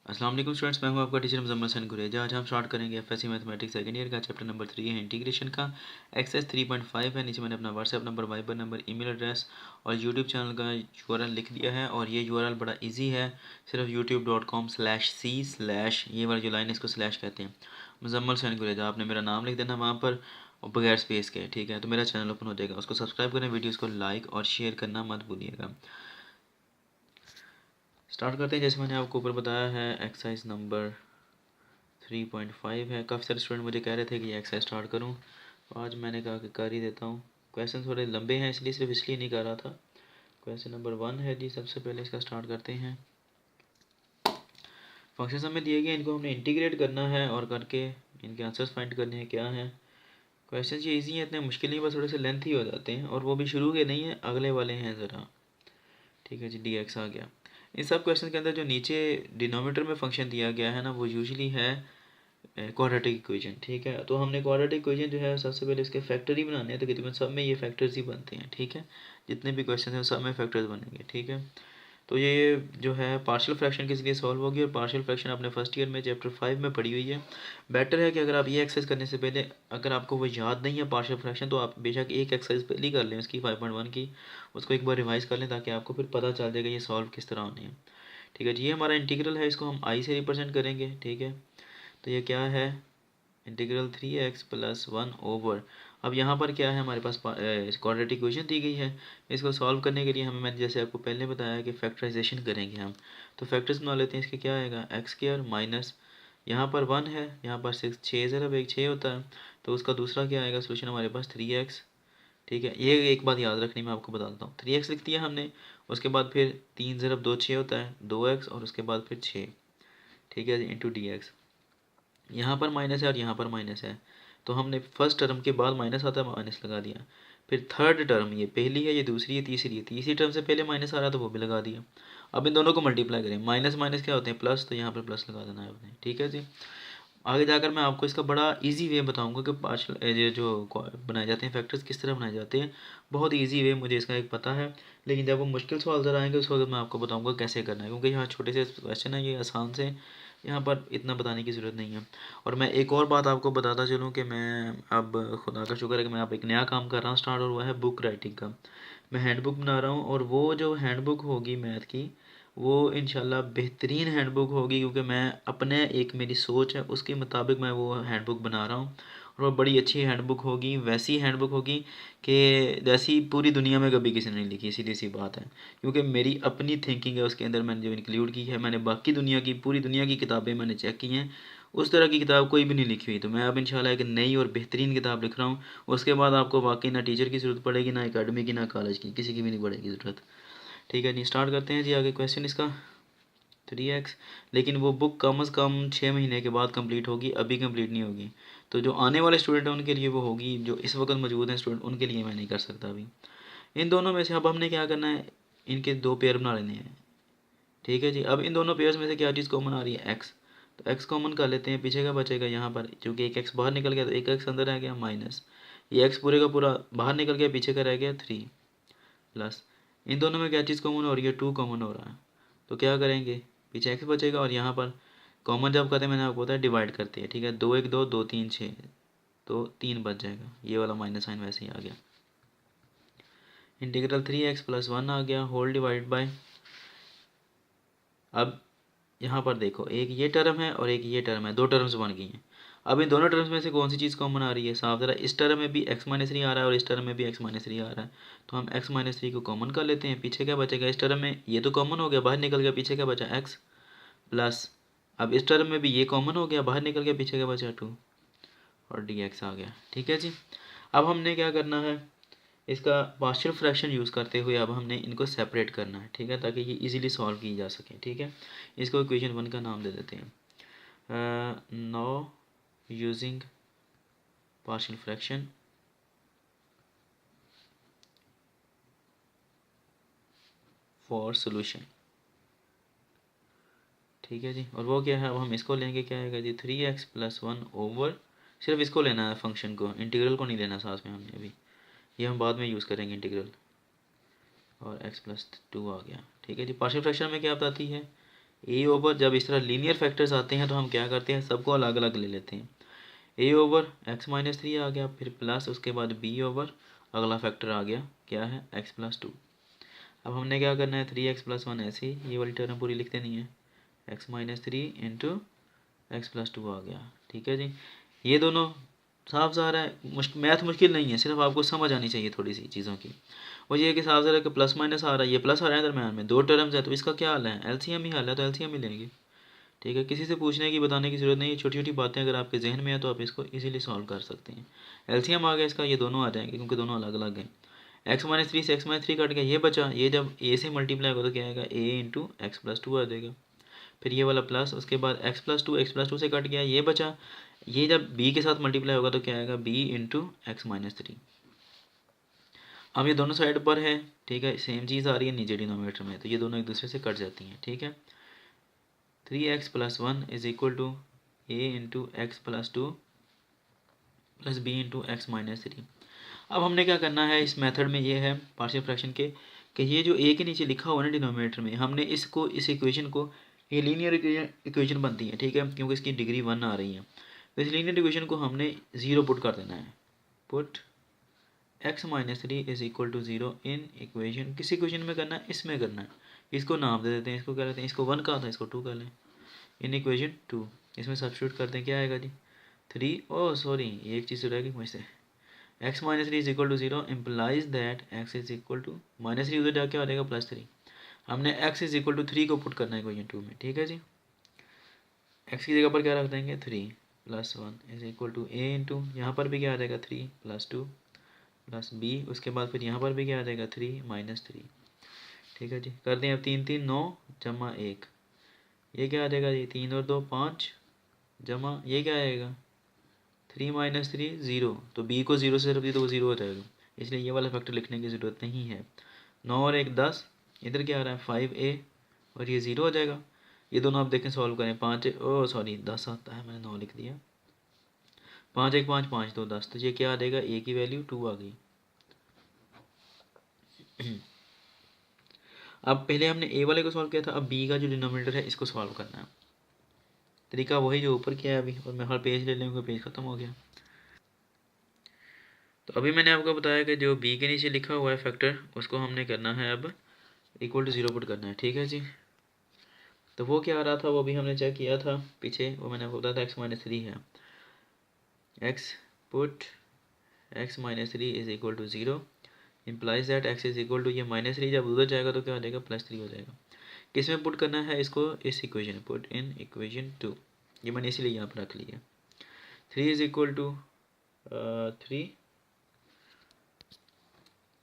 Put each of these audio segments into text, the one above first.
अस्सलाम वालेकुम स्टूडेंट्स, मैं हूं आपका टीचर मुजम्मल हसन गुरेजा। आज हम स्टार्ट करेंगे एफएससी मैथमेटिक्स सेकंड ईयर का चैप्टर नंबर 3 है इंटीग्रेशन का। एक्सरसाइज 3.5 है। नीचे मैंने अपना WhatsApp number, Viber number, email address और यूट्यूब चैनल का यूआरएल लिख दिया है। और ये यूआरएल बड़ा इजी है, सिर्फ youtube.com/c/ ये वाली जो लाइन है इसको स्लैश कहते हैं, मुजम्मल हसन गुरेजा। आपने मेरा नाम लिख देना वहाँ पर और बगैर स्पेस के, ठीक है। तो मेरा चैनल ओपन हो जाएगा, उसको सब्सक्राइब करें, वीडियोज़ को लाइक और शेयर करना मत भूलिएगा। स्टार्ट करते हैं। जैसे मैंने आपको ऊपर बताया है, एक्सरसाइज नंबर 3.5 है। काफ़ी सारे स्टूडेंट मुझे कह रहे थे कि ये एक्सरसाइज स्टार्ट करूं, तो आज मैंने कहा कि कर ही देता हूं। क्वेश्चन थोड़े लंबे हैं इसलिए, सिर्फ इसलिए नहीं कर रहा था। क्वेश्चन नंबर 1 है जी, सबसे पहले इसका स्टार्ट करते हैं। फंक्शन हमें दिए गए, इनको हमने इंटीग्रेट करना है और करके इनके आंसर्स फाइंड करने हैं क्या है। क्वेश्चन ये ईजी हैं, इतने मुश्किल नहीं, बस थोड़े से लेंथी हो जाते हैं, और वो भी शुरू के नहीं है, अगले वाले हैं ज़रा। ठीक है जी, डी एक्स आ गया। इन सब क्वेश्चन के अंदर जो नीचे डिनोमीटर में फंक्शन दिया गया है ना, वो यूजली है क्वाड्रेटिक इक्वेशन। ठीक है, तो हमने क्वाड्रेटिक इक्वेशन जो है सबसे पहले इसके फैक्टर ही बनाने हैं, तो तकरीबन सब में ये फैक्टर्स ही बनते हैं। ठीक है, जितने भी क्वेश्चन हैं सब में फैक्टर्स बनेंगे। ठीक है, तो ये जो है पार्शियल फ्रैक्शन किस लिए सॉल्व होगी, और पार्शियल फ्रैक्शन आपने फर्स्ट ईयर में चैप्टर 5 में पढ़ी हुई है। बेटर है कि अगर आप ये एक्सरसाइज करने से पहले, अगर आपको वो याद नहीं है पार्शियल फ्रैक्शन, तो आप बेशक एक एक्सरसाइज पहले ही कर लें उसकी 5.1 की, उसको एक बार रिवाइज कर लें, ताकि आपको फिर पता चल जाएगा ये सॉल्व किस तरह होने हैं। ठीक है जी, ये हमारा इंटीग्रल है, इसको हम आई से रिप्रेजेंट करेंगे। ठीक है, तो ये क्या है, इंटीग्रल 3x+1 ओवर। अब यहाँ पर क्या है, हमारे पास क्वाड्रेटिक इक्वेशन दी गई है। इसको सॉल्व करने के लिए हमें, मैंने जैसे आपको पहले बताया कि फैक्टराइजेशन करेंगे हम, तो फैक्टर्स बना लेते हैं। इसके क्या आएगा, x² माइनस, यहाँ पर 1 है, यहाँ पर 6, 6 ज़रब 1 6 होता है, तो उसका दूसरा क्या आएगा सोल्यूशन हमारे पास 3x। ठीक है, ये एक बात याद रखनी, मैं आपको बताता हूँ। 3x लिख दिया हमने, उसके बाद फिर 3 ज़रब 2 6 होता है, 2x, और उसके बाद फिर 6। ठीक है, इंटू डी एक्स। यहाँ पर माइनस है और यहाँ पर माइनस है, तो हमने फर्स्ट टर्म के बाद माइनस आता है, माइनस लगा दिया। फिर थर्ड टर्म, ये पहली है, ये दूसरी है, तीसरी है, तीसरी टर्म से पहले माइनस आ रहा था, वो भी लगा दिया। अब इन दोनों को मल्टीप्लाई करें, माइनस माइनस क्या होते हैं, प्लस, तो यहाँ पर प्लस लगा देना है आपने। ठीक है जी, आगे जाकर मैं आपको इसका बड़ा इजी वे बताऊंगा कि पार्शियल ये जो बनाए जाते हैं फैक्टर्स किस तरह बनाए जाते हैं। बहुत इजी वे मुझे इसका एक पता है, लेकिन जब वो मुश्किल सवाल ज़रा आएंगे उस वक्त मैं आपको बताऊंगा कैसे करना है, क्योंकि यहाँ छोटे से क्वेश्चन है, ये आसान से, यहाँ पर इतना बताने की ज़रूरत नहीं है। और मैं एक और बात आपको बताता चलूँ कि मैं अब, खुदा का शुक्र है कि मैं अब एक नया काम कर रहा हूँ, स्टार्ट हुआ है बुक राइटिंग का। मैं हैंडबुक बना रहा हूँ, और वो जो हैंडबुक होगी मैथ की, वो इंशाल्लाह बेहतरीन हैंडबुक होगी, क्योंकि मैं अपने, एक मेरी सोच है उसके मुताबिक मैं वो हैंडबुक बना रहा हूँ। और वो बड़ी अच्छी हैंडबुक होगी, वैसी हैंडबुक होगी कि जैसी पूरी दुनिया में कभी किसी ने नहीं लिखी, सीधी सी बात है। क्योंकि मेरी अपनी थिंकिंग है उसके अंदर, मैंने जो इंक्लूड की है, मैंने बाकी दुनिया की, पूरी दुनिया की किताबें मैंने चेक की हैं, उस तरह की किताब कोई भी नहीं लिखी हुई। तो मैं अब इंशाल्लाह एक नई और बेहतरीन किताब लिख रहा हूँ। उसके बाद आपको वाकई ना टीचर की ज़रूरत पड़ेगी, ना एकेडमी की, ना कॉलेज की, किसी की भी नहीं पड़ेगी ज़रूरत। ठीक है जी, स्टार्ट करते हैं जी आगे क्वेश्चन इसका। 3x, लेकिन वो बुक कम अज़ कम 6 महीने के बाद कंप्लीट होगी, अभी कंप्लीट नहीं होगी। तो जो आने वाले स्टूडेंट हैं उनके लिए वो होगी, जो इस वक्त मौजूद हैं स्टूडेंट, उनके लिए मैं नहीं कर सकता अभी। इन दोनों में से अब हमने क्या करना है, इनके दो पेयर बना लेने हैं। ठीक है जी, अब इन दोनों पेयर्स में से क्या चीज़ कॉमन आ रही है, x। तो x कॉमन कर लेते हैं, पीछे का बचेगा यहाँ पर, क्योंकि एक x बाहर निकल गया तो एक x अंदर रह गया, माइनस ये x पूरे का पूरा बाहर निकल गया, पीछे का रह गया 3, प्लस इन दोनों में क्या चीज़ कॉमन हो रही है, 2 कॉमन हो रहा है। तो क्या करेंगे, पीछे x बचेगा, और यहाँ पर कॉमन जब करते हैं, मैंने आपको बताया डिवाइड करते हैं। ठीक है, 2 1 2 2 3 6, तो 3 बच जाएगा, ये वाला माइनस साइन वैसे ही आ गया। इंटीग्रल 3x+1 आ गया, होल डिवाइड बाय, अब यहाँ पर देखो, एक ये टर्म है और एक ये टर्म है, दो टर्म्स बन गई हैं। अब इन दोनों टर्म्स में से कौन सी चीज़ कॉमन आ रही है, साफ ज़रा, इस टर्म में भी x-3 आ रहा है और इस टर्म में भी x-3 आ रहा है, तो हम x-3 को कॉमन कर लेते हैं। पीछे क्या बचेगा, इस टर्म में ये तो कॉमन हो गया, बाहर निकल गया, पीछे क्या बचा x, प्लस अब इस टर्म में भी ये कॉमन हो गया, बाहर निकल गया, पीछे क्या बचा 2, और dx आ गया। ठीक है जी, अब हमने क्या करना है, इसका पार्शियल फ्रैक्शन यूज़ करते हुए अब हमने इनको सेपरेट करना है। ठीक है, ताकि ये इजीली सॉल्व की जा सके। ठीक है, इसको इक्वेशन 1 का नाम दे देते हैं। Now using partial fraction for solution. ठीक है जी, और वो क्या है, अब हम इसको लेंगे, क्या आएगा जी, 3x+1 ओवर, सिर्फ इसको लेना है फंक्शन को, इंटीग्रल को नहीं लेना साथ में हमने अभी, ये हम बाद में यूज़ करेंगे इंटीग्रल, और x+2 आ गया। ठीक है जी, पार्शियल फ्रैक्शन में क्या बताती है, ए ओवर, जब इस तरह लीनियर फैक्टर्स आते हैं तो हम क्या करते हैं, सबको अलग अलग ले लेते हैं। ए ओवर x-3 आ गया, फिर प्लस उसके बाद बी ओवर अगला फैक्टर आ गया क्या है x+2। अब हमने क्या करना है 3x+1 ऐसे ही ये वाली टर्म पूरी लिखते नहीं है, x-3 इंटू x+2 आ गया। ठीक है जी, ये दोनों साफ ज़ाहिर है मैथ मुश्किल नहीं है, सिर्फ आपको समझ आनी चाहिए थोड़ी सी चीज़ों की। वो ये है कि साफ ज़ाहिर है कि प्लस माइनस आ रहा है, ये प्लस आ रहा है दरम्यान में, दो टर्म्स है तो इसका क्या हाल है, एलसीएम ही हाल है, तो एलसीएम ही लेंगे। ठीक है, किसी से पूछने की बताने की ज़रूरत नहीं है, छोटी छोटी बातें अगर आपके जहन में है तो आप इसको इजीली सॉल्व कर सकते हैं। एलसीएम आ गया इसका, ये दोनों आ जाएंगे क्योंकि दोनों अलग अलग हैं। x-3 से x-3 कट गया, ये बचा, ये जब a से मल्टीप्लाई होगा तो क्या आएगा a इंटू x+2 आ जाएगा। फिर ये वाला प्लस, उसके बाद x+2 से कट गया, ये बचा, ये जब b के साथ मल्टीप्लाई होगा तो क्या आएगा b इंटू x-3। अब ये दोनों साइड पर है, ठीक है, सेम चीज़ आ रही है नीचे डिनोमिनेटर में, तो ये दोनों एक दूसरे से कट जाती हैं। ठीक है, 3x+1 is equal to a into x+2 plus b into x-3। अब हमने क्या करना है इस मेथड में, ये है पार्शियल फ्रैक्शन के, कि ये जो a के नीचे लिखा हुआ है ना डिनोमिनेटर में, हमने इसको, इस इक्वेशन को, ये लीनियर इक्वेशन बनती है, ठीक है, क्योंकि इसकी डिग्री 1 आ रही है, तो इस लीनियर इक्वेशन को हमने 0 पुट कर देना है। Put x-3 is equal to 0 in equation, किस इक्वेशन में करना है, इसमें करना है। इसको नाम दे देते हैं, इसको क्या लेते हैं, इसको 1 कहा था, इसको 2 कर लें, इन इक्वेशन 2, इसमें सब्स्टिट्यूट करते हैं, क्या आएगा जी 3, ओ सॉरी ये एक चीज़ रह गई मुझसे, x-3 is equal to 0 implies that x is equal to -3 उधर जाके आ जाएगा +3, हमने x इज इक्वल टू 3 को पुट करना है इक्वेशन 2 में। ठीक है जी, x की जगह पर क्या रख देंगे 3 +1 is equal to a into, यहाँ पर भी क्या आ जाएगा 3 +2 प्लस b, उसके बाद फिर यहाँ पर भी क्या आ जाएगा 3 -3। ठीक है जी, कर दें अब 3 3 9 जमा 1, ये क्या आ जाएगा जी 3 और 2 5 जमा ये क्या आएगा 3 -3 0, तो b को 0 से रख दी तो वो 0 हो जाएगा, इसलिए ये वाला फैक्टर लिखने की ज़रूरत नहीं है। 9 और 1 10, इधर क्या आ रहा है 5a और ये 0 हो जाएगा। ये दोनों आप देखें सॉल्व करें, 5 ओ सॉरी 10 आता है, मैंने 9 लिख दिया, 5 1 5 5 2 10, तो ये क्या आ जाएगा a की वैल्यू 2 आ गई। अब पहले हमने a वाले को सॉल्व किया था, अब b का जो डिनोमिनेटर है इसको सॉल्व करना है। तरीका वही जो ऊपर किया है अभी, और मैं हर पेज ले लूँगा, पेज ख़त्म हो गया। तो अभी मैंने आपको बताया कि जो b के नीचे लिखा हुआ है फैक्टर, उसको हमने करना है अब इक्वल टू 0 पुट करना है। ठीक है जी, तो वो क्या आ रहा था वो भी हमने चेक किया था पीछे, वो मैंने आपको बताया था x-3 है, x put x-3 is equal to 0 implies that x is equal to, ये -3 जब उधर जाएगा तो क्या हो जाएगा +3 हो जाएगा। किस में पुट करना है इसको, इस इक्वेशन, पुट इन इक्वेशन 2, ये मैंने इसीलिए यहाँ पर रख लिया। 3 इज इक्वल टू 3,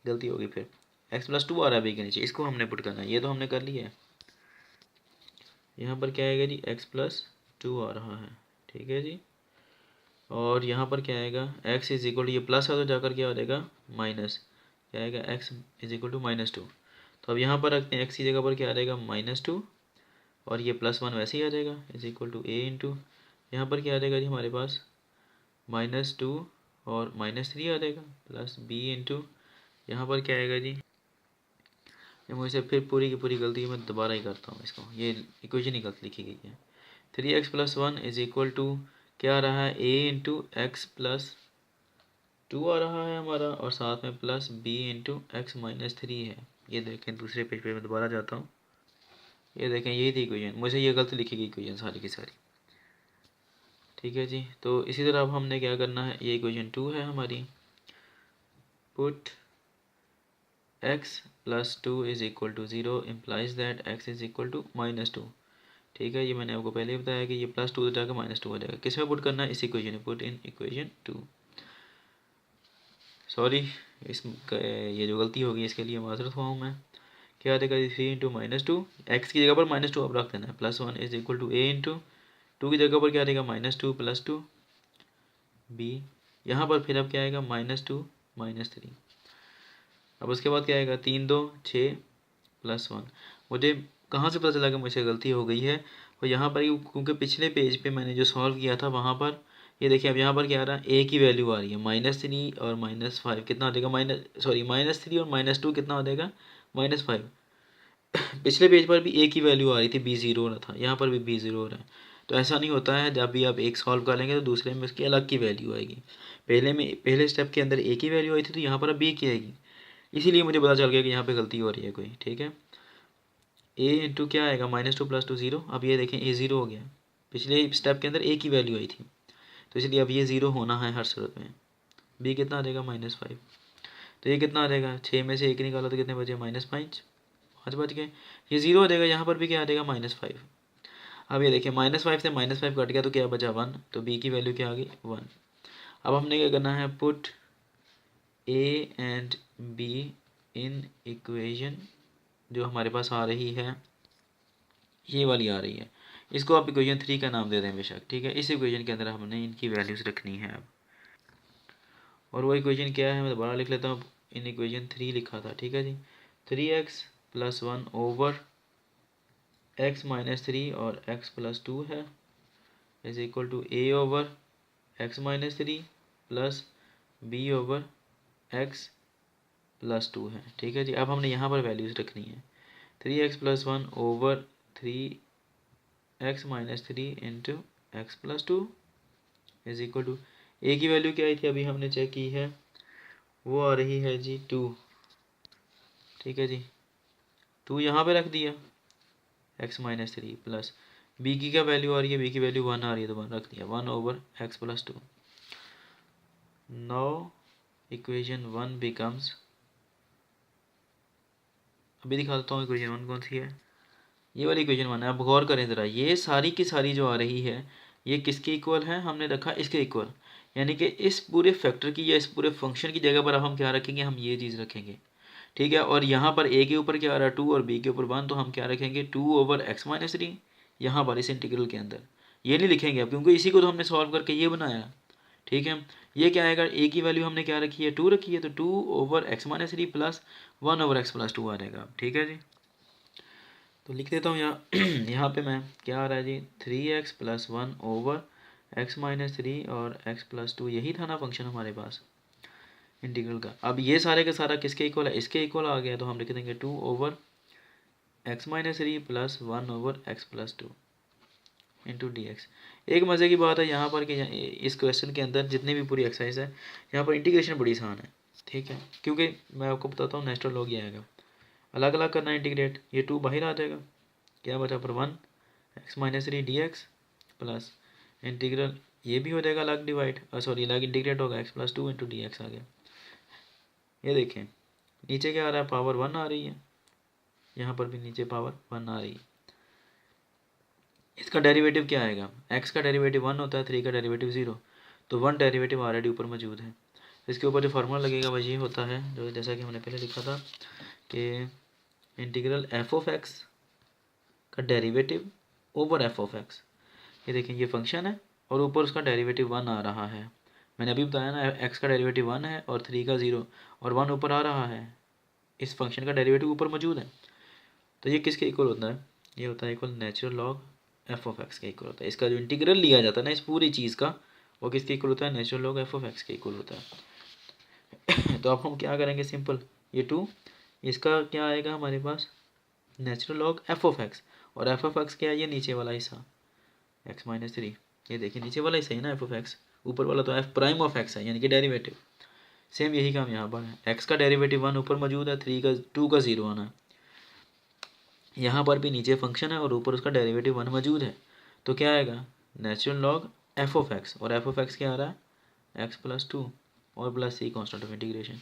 गलती होगी, फिर x+2 आ रहा है b के नीचे, इसको हमने पुट करना है, ये तो हमने कर लिया है। यहाँ पर क्या आएगा जी x+2 आ रहा है, ठीक है जी, और यहाँ पर क्या आएगा x इज इक्वल टू, ये प्लस है तो जाकर क्या हो जाएगा माइनस, क्या आएगा x इज इक्वल टू -2, तो अब यहाँ पर रखते हैं x की जगह पर क्या आ जाएगा -2, और ये +1 वैसे ही आ जाएगा is equal to a into, यहाँ पर क्या आ जाएगा जी हमारे पास -2 और -3 आ जाएगा प्लस b इंटू, यहाँ पर क्या आएगा जी, ये मुझसे फिर पूरी की पूरी गलती मैं दोबारा ही करता हूँ इसको, ये इक्वेशन ही गलत लिखी गई है। 3x+1 इज इक्वल टू क्या आ रहा है a इंटू x+2 आ रहा है हमारा, और साथ में प्लस b इंटू x-3 है। ये देखें दूसरे पेज पे मैं दोबारा जाता हूँ, ये देखें यही थी इक्वेशन, मुझे ये गलत लिखी गई इक्वेशन सारी की सारी। ठीक है जी, तो इसी तरह अब हमने क्या करना है, ये इक्वेशन 2 है हमारी, put x+2 is equal to 0 implies that x is equal to -2। ठीक है, ये मैंने आपको पहले ही बताया कि ये +2 जाकर -2 हो जाएगा, किस में पुट करना है, इस इक्वेशन में, पुट इन इक्वेशन 2। सॉरी इस ये जो गलती होगी इसके लिए माजरत हुआ हूँ मैं। क्या आ जाएगा 3 इंटू -2, एक्स की जगह पर -2 अब रख देना है, +1 is equal to a into 2 की जगह पर क्या आ जाएगा -2 + 2 b, यहाँ पर फिर अब क्या आएगा -2 -3, अब उसके बाद क्या आएगा 3 2 6 +1। मुझे कहाँ से पता चला कि मुझसे गलती हो गई है, और यहाँ पर क्योंकि पिछले पेज पे मैंने जो सॉल्व किया था वहाँ पर ये देखिए, अब यहाँ पर क्या आ रहा है a की वैल्यू आ रही है -3 और -5 कितना हो जाएगा, -3 और -2 कितना हो जाएगा -5, पिछले पेज पर भी ए की वैल्यू आ रही थी, बी ज़ीरो हो रहा था, यहाँ पर भी बी ज़ीरो हो रहा है। तो ऐसा नहीं होता है, जब भी आप एक सॉल्व कर लेंगे तो दूसरे में उसकी अलग की वैल्यू आएगी। पहले स्टेप के अंदर ए की वैल्यू आई थी, तो यहाँ पर अब बी की आएगी। इसीलिए मुझे पता चल गया कि यहाँ पे गलती हो रही है कोई। ठीक है, ए इंटू क्या आएगा, -2 + 2 0। अब ये देखें ए ज़ीरो हो गया, पिछले स्टेप के अंदर ए की वैल्यू आई थी, तो इसलिए अब ये ज़ीरो होना है हर सूरत में। बी कितना आ जाएगा, -5। तो ये कितना आ जाएगा, 6 में से 1 निकाला तो कितने बचे, -5, 5 बच गए। ये ज़ीरो हो जाएगा, यहाँ पर भी क्या आ जाएगा, -5। अब ये देखिए -5 से -5 कट गया तो क्या बचा, 1। तो बी की वैल्यू क्या आ गई, 1। अब हमने क्या करना है, put A and be in equation जो हमारे पास आ रही है, ये वाली आ रही है। इसको आप इक्वेशन 3 का नाम दे दें बेशक। ठीक है, इस इक्वेशन के अंदर हमने इनकी वैल्यूज़ रखनी है अब। और वो इक्वेशन क्या है, मैं दोबारा लिख लेता हूँ। इन इक्वेशन 3 लिखा था, ठीक है जी। 3x + 1 ओवर x - 3 और x + 2 है, is equal to a over x - 3 plus b over x + 2 है। ठीक है जी, अब हमने यहाँ पर वैल्यूज़ रखनी है। 3x + 1 over 3x - 3 into x + 2 is equal to, A की वैल्यू क्या आई थी, अभी हमने चेक की है, वो आ रही है जी 2। ठीक है जी, 2 यहाँ पे रख दिया, x - 3 प्लस बी की क्या वैल्यू आ रही है, बी की वैल्यू 1 आ रही है, तो 1 रख दिया, 1 over x + 2। Now equation 1 becomes, अभी दिखा देता हूँ इक्वेशन 1 कौन सी है। ये वाली इक्वेशन 1 है। अब गौर करें ज़रा, ये सारी की सारी जो आ रही है, ये किसके इक्वल है, हमने रखा इसके इक्वल। यानी कि इस पूरे फैक्टर की या इस पूरे फंक्शन की जगह पर अब हम क्या रखेंगे, हम ये चीज़ रखेंगे। ठीक है, और यहाँ पर ए के ऊपर क्या आ रहा है, 2 और बी के ऊपर 1, तो हम क्या रखेंगे, 2 ओवर x - 3 यहाँ पर इस इंटीग्रल के अंदर। ये नहीं लिखेंगे अब, क्योंकि इसी को तो हमने सॉल्व करके ये बनाया। ठीक है, ये क्या आएगा, ए की वैल्यू हमने क्या रखी है, 2 रखी है, तो 2 over x - 3 plus 1 over x + 2 आ जाएगा। ठीक है जी, तो लिख देता हूँ यहाँ यहाँ पे मैं, क्या आ रहा है जी, 3x + 1 ओवर x - 3 और x + 2, यही था ना फंक्शन हमारे पास इंटीग्रल का। अब ये सारे का सारा किसके इक्वल है, इसके इक्वल आ गया, तो हम लिख देंगे 2 over x - 3 plus 1 over x + 2 into D x. एक मज़े की बात है यहाँ पर कि इस क्वेश्चन के अंदर जितनी भी पूरी एक्सरसाइज है, यहाँ पर इंटीग्रेशन बड़ी आसान है। ठीक है, क्योंकि मैं आपको बताता हूँ, नेचुरल लॉग ये आएगा, अलग अलग करना इंटीग्रेट, ये 2 बाहर आ जाएगा, क्या बचा पर 1 x - 3 D x plus integral, ये भी हो जाएगा अलग डिवाइड, सॉरी अलग इंटीग्रेट होगा, x + 2 इंटू डी एक्स आ गया। ये देखें नीचे क्या आ रहा है, पावर 1 आ रही है, यहाँ पर भी नीचे पावर 1 आ रही है। इसका डेरिवेटिव क्या आएगा, x का डेरिवेटिव 1 होता है, 3 का डेरिवेटिव 0, तो 1 डेरिवेटिव ऑलरेडी ऊपर मौजूद है। इसके ऊपर जो फार्मूला लगेगा वह ये होता है, जो जैसा कि हमने पहले लिखा था कि इंटीग्रल f(x) का डेरिवेटिव ओवर f(x). ये देखें, ये फंक्शन है और ऊपर उसका डेरिवेटिव 1 आ रहा है। मैंने अभी बताया ना, x का डेरिवेटिव 1 है और 3 का 0 और 1 ऊपर आ रहा है, इस फंक्शन का डेरिवेटिव ऊपर मौजूद है। तो ये किसके इक्वल होता है, ये होता है इक्वल नेचुरल लॉग f(x) के इक्वल होता है। इसका जो इंटीग्रल लिया जाता है ना इस पूरी चीज़ का, वो किसके इक्वल होता है, नेचुरल लॉग f(x) के इक्वल होता है। तो अब हम क्या करेंगे, सिंपल, ये 2, इसका क्या आएगा हमारे पास, नेचुरल लॉग f(x), और f(x) क्या है, ये नीचे वाला हिस्सा x - 3, ये देखिए नीचे वाला हिस्सा है ना f(x), ऊपर वाला तो f'(x) है, यानी कि डेरिवेटिव। सेम यही काम यहाँ पर है, x का डेरिवेटिव 1 ऊपर मौजूद है, 2 का 0 आना है, यहाँ पर भी नीचे फंक्शन है और ऊपर उसका डेरिवेटिव 1 मौजूद है, तो क्या आएगा, नेचुरल लॉग f(x), और f(x) क्या आ रहा है, x + 2 और plus c constant of integration.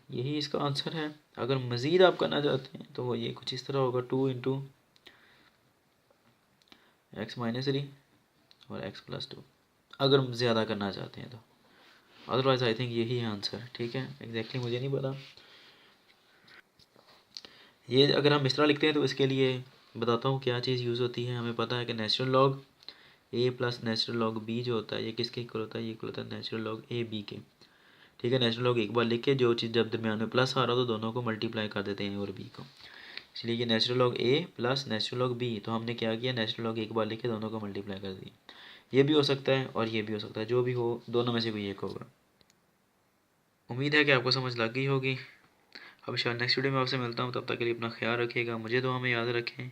यही इसका आंसर है। अगर मज़ीद आप करना चाहते हैं तो वो ये कुछ इस तरह होगा, 2 इंटू x - 3 और x + 2, अगर ज़्यादा करना चाहते हैं तो। अदरवाइज़ आई थिंक यही है आंसर। ठीक है, एग्जैक्टली मुझे नहीं पता, ये अगर हम इस तरह लिखते हैं तो इसके लिए बताता हूँ क्या चीज़ यूज़ होती है। हमें पता है कि natural log a plus natural log b जो होता है, ये किसके इक्वल होता है, ये इक्वल होता है नेचुरल लॉग a b के। ठीक है, नेचुरल लॉग एक बार लिख के जो चीज़ जब दरम्यान में प्लस आ रहा हो तो दोनों को मल्टीप्लाई कर देते हैं और b को, इसलिए ये natural log a plus natural log b। तो हमने क्या किया, नेचुरल लॉग एक बार लिख के दोनों को मल्टीप्लाई कर दिया। ये भी हो सकता है और ये भी हो सकता है, जो भी हो दोनों में से कोई एक होगा। उम्मीद है कि आपको समझ लग गई होगी। अब इंशाल्लाह नेक्स्ट वीडियो में आपसे मिलता हूँ, तब तक के लिए अपना ख्याल रखिएगा, मुझे दुआ में याद रखें,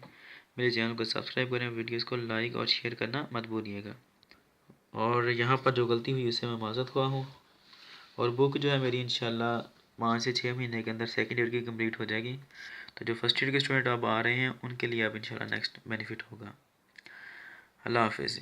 मेरे चैनल को सब्सक्राइब करें, वीडियोस को लाइक और शेयर करना मत भूलिएगा। और यहाँ पर जो गलती हुई उससे मैं माज़रत ख्वाह हूँ। और बुक जो है मेरी इंशाल्लाह 5 से 6 महीने के अंदर सेकेंड ईयर की कंप्लीट हो जाएगी। तो जो फर्स्ट ईयर के स्टूडेंट अब आ रहे हैं उनके लिए अब इंशाल्लाह नेक्स्ट बेनिफिट होगा। अल्लाह हाफ़िज़।